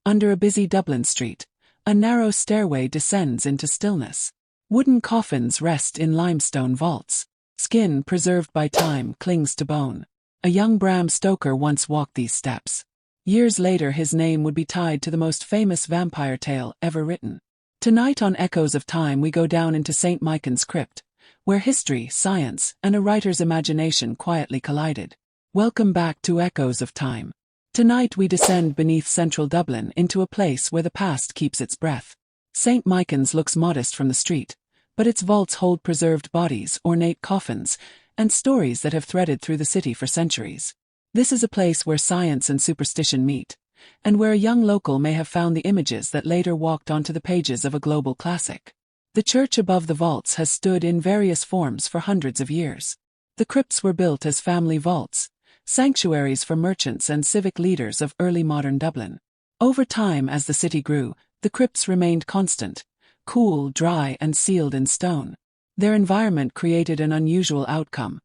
Under a busy Dublin street, a narrow stairway descends into stillness. Wooden coffins rest in limestone vaults. Skin preserved by time clings to bone. A young Bram Stoker once walked these steps. Years later his name would be tied to the most famous vampire tale ever written. Tonight on Echoes of Time we go down into St. Michan's Crypt, where history, science, and a writer's imagination quietly collided. Welcome back to Echoes of Time. Tonight we descend beneath central Dublin into a place where the past keeps its breath. St. Michan's looks modest from the street, but its vaults hold preserved bodies, ornate coffins, and stories that have threaded through the city for centuries. This is a place where science and superstition meet, and where a young local may have found the images that later walked onto the pages of a global classic. The church above the vaults has stood in various forms for hundreds of years. The crypts were built as family vaults, sanctuaries for merchants and civic leaders of early modern Dublin. Over time, as the city grew, the crypts remained constant, cool, dry, and sealed in stone. Their environment created an unusual outcome: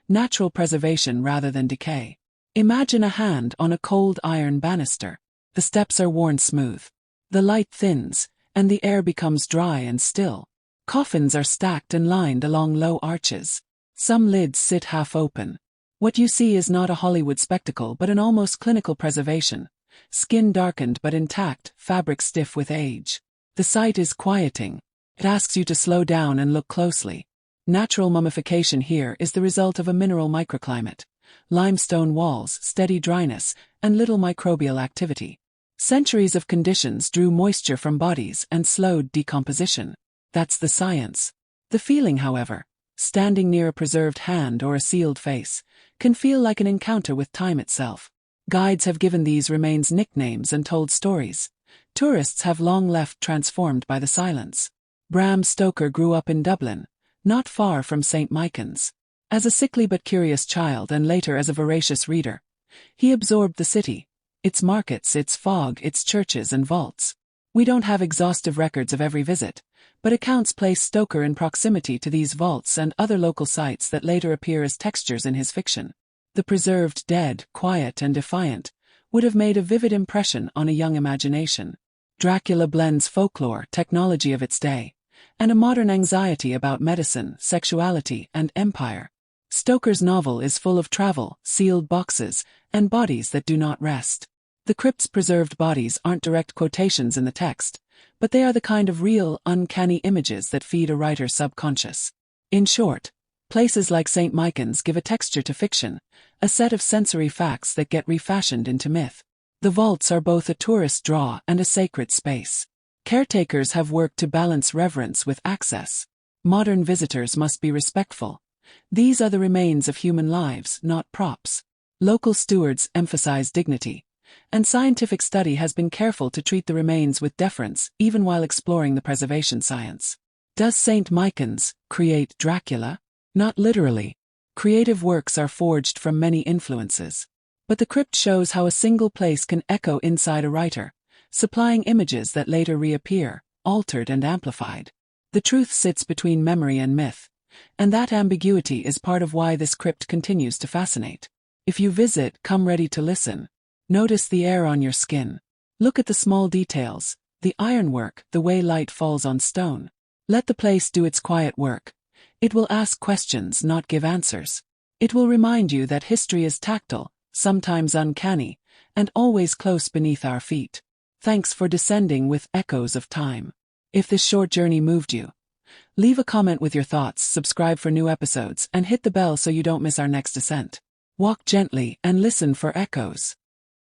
natural preservation rather than decay. Imagine a hand on a cold iron banister. The steps are worn smooth. The light thins, and the air becomes dry and still. Coffins are stacked and lined along low arches. Some lids sit half open. What you see is not a Hollywood spectacle but an almost clinical preservation. Skin darkened but intact, fabric stiff with age. The sight is quieting. It asks you to slow down and look closely. Natural mummification here is the result of a mineral microclimate. Limestone walls, steady dryness, and little microbial activity. Centuries of conditions drew moisture from bodies and slowed decomposition. That's the science. The feeling, however, standing near a preserved hand or a sealed face, can feel like an encounter with time itself. Guides have given these remains nicknames and told stories. Tourists have long left transformed by the silence. Bram Stoker grew up in Dublin, not far from St. Michan's. As a sickly but curious child and later as a voracious reader, he absorbed the city, its markets, its fog, its churches and vaults. We don't have exhaustive records of every visit, but accounts place Stoker in proximity to these vaults and other local sites that later appear as textures in his fiction. The preserved dead, quiet and defiant, would have made a vivid impression on a young imagination. Dracula blends folklore, technology of its day, and a modern anxiety about medicine, sexuality, and empire. Stoker's novel is full of travel, sealed boxes, and bodies that do not rest. The crypt's preserved bodies aren't direct quotations in the text, but they are the kind of real, uncanny images that feed a writer's subconscious. In short, places like St. Michan's give a texture to fiction, a set of sensory facts that get refashioned into myth. The vaults are both a tourist draw and a sacred space. Caretakers have worked to balance reverence with access. Modern visitors must be respectful. These are the remains of human lives, not props. Local stewards emphasize dignity, and scientific study has been careful to treat the remains with deference even while exploring the preservation science. Does St. Michan's create Dracula? Not literally. Creative works are forged from many influences. But the crypt shows how a single place can echo inside a writer, supplying images that later reappear, altered and amplified. The truth sits between memory and myth, and that ambiguity is part of why this crypt continues to fascinate. If you visit, come ready to listen. Notice the air on your skin. Look at the small details, the ironwork, the way light falls on stone. Let the place do its quiet work. It will ask questions, not give answers. It will remind you that history is tactile, sometimes uncanny, and always close beneath our feet. Thanks for descending with Echoes of Time. If this short journey moved you, leave a comment with your thoughts, subscribe for new episodes, and hit the bell so you don't miss our next descent. Walk gently and listen for echoes.